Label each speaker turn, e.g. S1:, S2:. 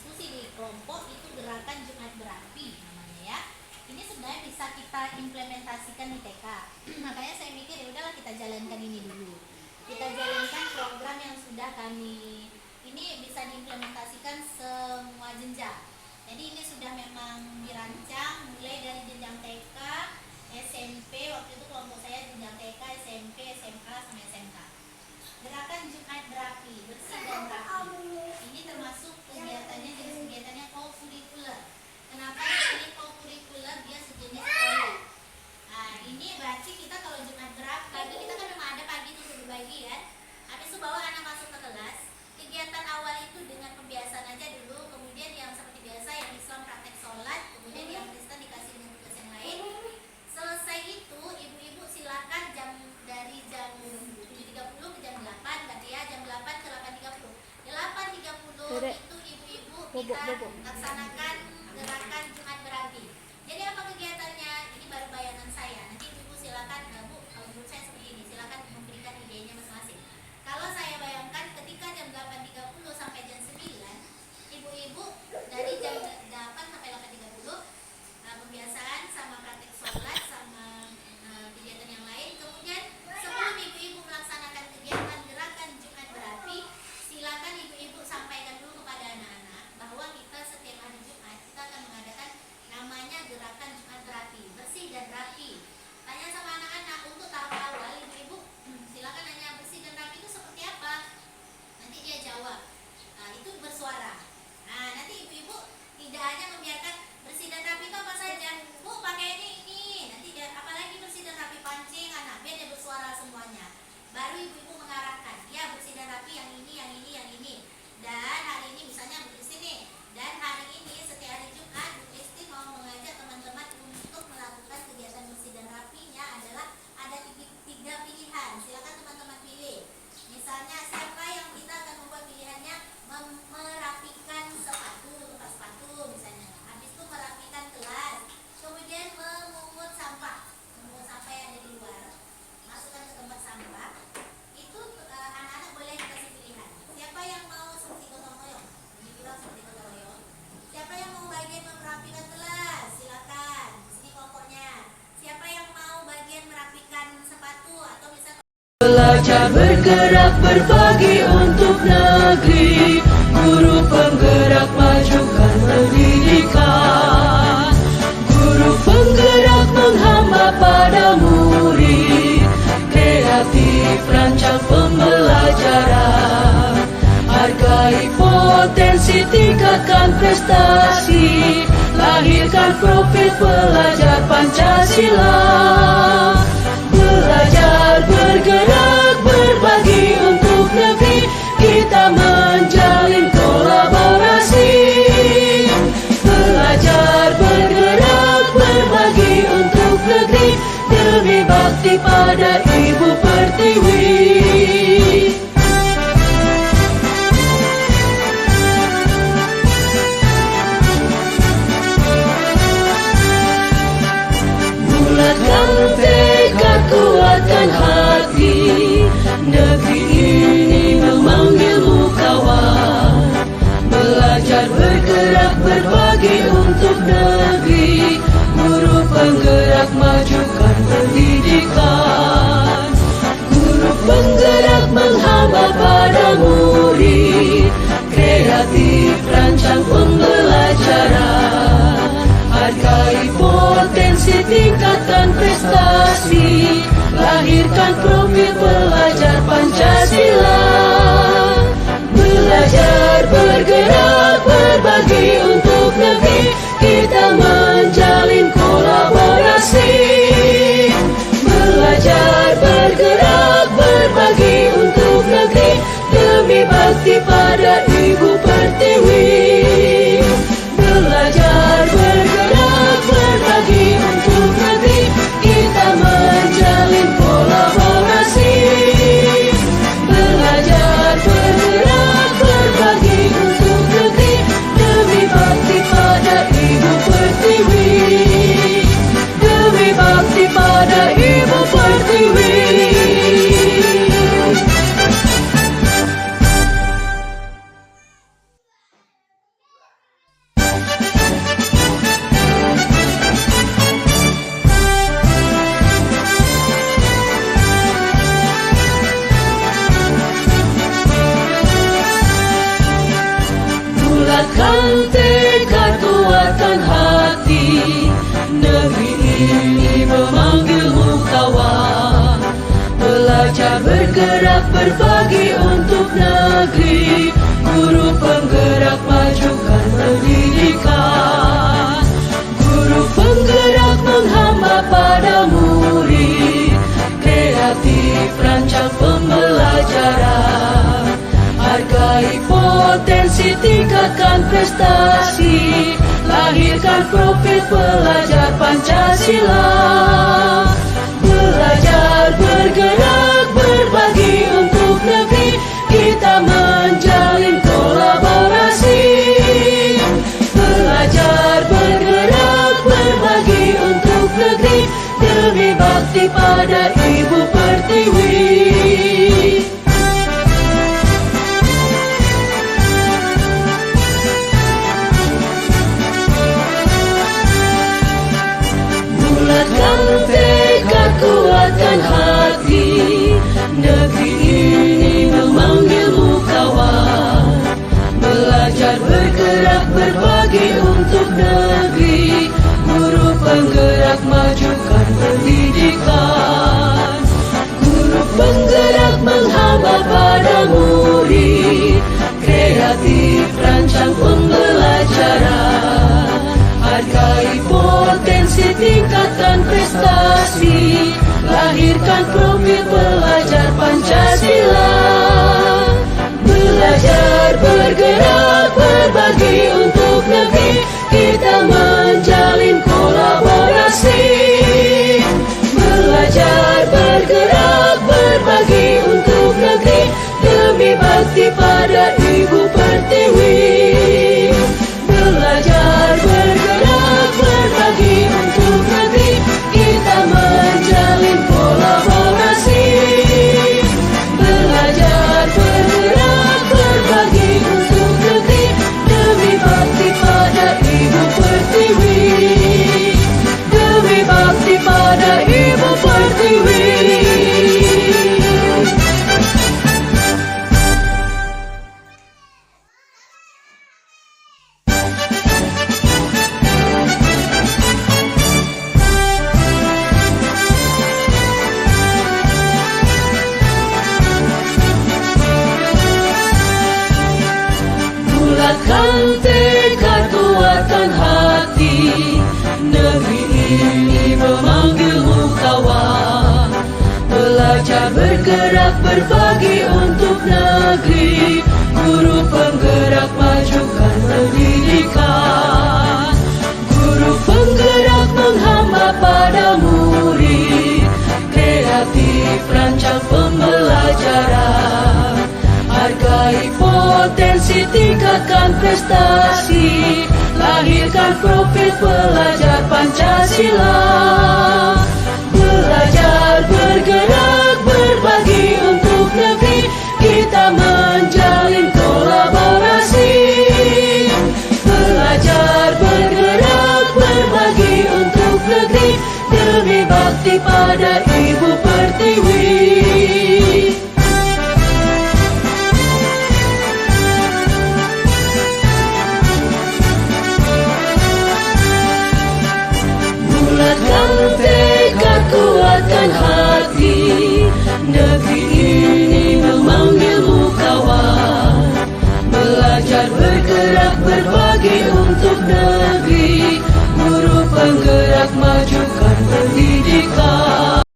S1: diskusi di kelompok itu gerakan Jumat Berapi namanya ya. Ini sebenarnya bisa kita implementasikan di TK. Makanya saya mikir ya udahlah kita jalankan ini dulu. Kita jalankan program yang sudah kami ini bisa diimplementasikan semua jenjang. Jadi ini sudah memang dirancang mulai dari jenjang TK, SMP, waktu itu kelompok saya jenjang TK, SMP, SMA, sampai SMK. Gerakan Jumat Berapi, bersih dan rapi. Ini termasuk kegiatannya, jenis kegiatannya co-curricular. Kenapa ini co-curricular? Dia sejenis sekolah. Nah, ini berarti kita kalau Jumat Berapi, pagi kita kan memang ada pagi itu berbagi ya. Habis itu bawa anak masuk ke kelas. Kegiatan awal itu dengan pembiasaan aja dulu, kemudian yang seperti biasa yang Islam praktek sholat, kemudian yang Kristen dikasih tugas yang lain. Selesai itu ibu-ibu silakan dari jam 7.30 ke jam 8, berarti ya jam 8 ke 8.30. 8.30 itu ibu-ibu kita laksanakan gerakan Jumat Berapi. Jadi apa kegiatannya? Ini baru bayangan saya. Nanti ibu silakan, Bu, kalau menurut saya seperti ini, silakan memberikan idenya masing-masing. Kalau saya bayangkan ketika jam 8.30 sampai jam 9, ibu-ibu dari jam 8 sampai 8.30 pembiasaan sama praktek sholat sama kegiatan yang lain. Kemudian sebelum ibu-ibu melaksanakan kegiatan gerakan Jumat Berapi, silakan ibu-ibu sampaikan dulu kepada anak-anak bahwa kita setiap hari Jumat kita akan mengadakan namanya gerakan Jumat Berapi, bersih dan rapi. Tanya sama anak-anak untuk tahap awal, ibu-ibu silakan nanya bersih dan rapi itu seperti apa. Nanti dia jawab. Nah, itu bersuara. Nah, nanti ibu-ibu tidak hanya membiarkan bersih dan rapi itu apa saja. Bu, pakai ini. Nanti dia apalagi bersih dan rapi pancing anak, biar dia bersuara semuanya. Baru ibu-ibu mengarahkan, ya bersih dan rapi yang ini, yang ini, yang ini. Dan hari ini misalnya Bu Kristi nih. Dan hari ini setiap hari Jumat Bu Kristi mau mengajak teman-teman untuk melakukan kegiatan bersih dan rapinya adalah ada tiga pilihan. Silakan teman-teman pilih. Misalnya siapa yang kita akan membuat pilihannya merapikan sepatu, tempat sepatu misalnya. Habis itu merapikan kelas. Kemudian memungut sampah yang ada di luar. Masukkan ke tempat sampah. Itu anak-anak boleh dikasih pilihan. Siapa yang mau seperti gotong royong? Dibilang seperti gotong royong. Siapa yang mau bagian merapikan kelas? Silakan. Di sini kelompoknya. Siapa yang mau bagian merapikan sepatu atau misalnya
S2: Belajar bergerak berbagi untuk negeri, guru penggerak majukan pendidikan, guru penggerak menghamba pada murid, kreatif rancang pembelajaran, hargai potensi tingkatkan prestasi, lahirkan profil pelajar Pancasila. Belajar bergerak berbagi untuk negeri, kita menjalin kolaborasi. Belajar bergerak berbagi untuk negeri, demi bakti pada Ibu Pertiwi. Bulatkan tekad, kuatkan hati, negeri ini memanggilmu kawan. Belajar bergerak berbagi untuk negeri, guru penggerak majukan pendidikan, guru penggerak menghamba pada murid, kreatif rancang pembelajaran, hargai potensi tingkatkan prestasi, lahirkan profil pelajar Pancasila. Belajar bergerak berbagi untuk negeri, kita menjalin kolaborasi. Belajar bergerak berbagi untuk negeri, demi bakti pada Ibu Pertiwi. Belajar bergerak berbagi untuk negeri, kita menjalin kolaborasi. Belajar bergerak berbagi untuk negeri, Bulatkan tekad kuatkan hati, negeri ini memanggilmu kawan. Belajar bergerak berbagi untuk negeri, guru penggerak majukan pendidikan. Guru penggerak menghamba pada murid, kreatif rancang pembelajaran. Hargai potensi, tingkatkan prestasi, lahirkan profil pelajar Pancasila. Belajar bergerak berbagi untuk negeri, kita menjalin kolaborasi. Belajar bergerak berbagi untuk negeri, demi bakti pada Ibu Pertiwi. Bulatkan tekad kuatkan hati, negeri ini memanggilmu kawan. Belajar bergerak berbagi untuk negeri, guru penggerak majukan pendidikan. Guru penggerak menghamba pada murid, kreatif rancang pembelajaran. Hargai potensi, tingkatkan prestasi, lahirkan profil pelajar Pancasila. Belajar bergerak berbagi untuk negeri, kita menjalin kolaborasi. Belajar bergerak berbagi untuk negeri, demi bakti pada Ibu Pertiwi. Belajar bergerak berbagi untuk negeri, kita menjalin kolaborasi. Belajar bergerak berbagi untuk negeri, demi bakti pada Ibu Pertiwi. Demi bakti pada Ibu Pertiwi. Bulatkan tekad kuatkan hati, negeri ini memanggilmu kawan. Belajar bergerak berbagi untuk negeri, guru penggerak majukan pendidikan. Guru penggerak menghamba pada murid, kreatif rancang pembelajaran. Hargai potensi, tingkatkan prestasi, lahirkan profil pelajar Pancasila.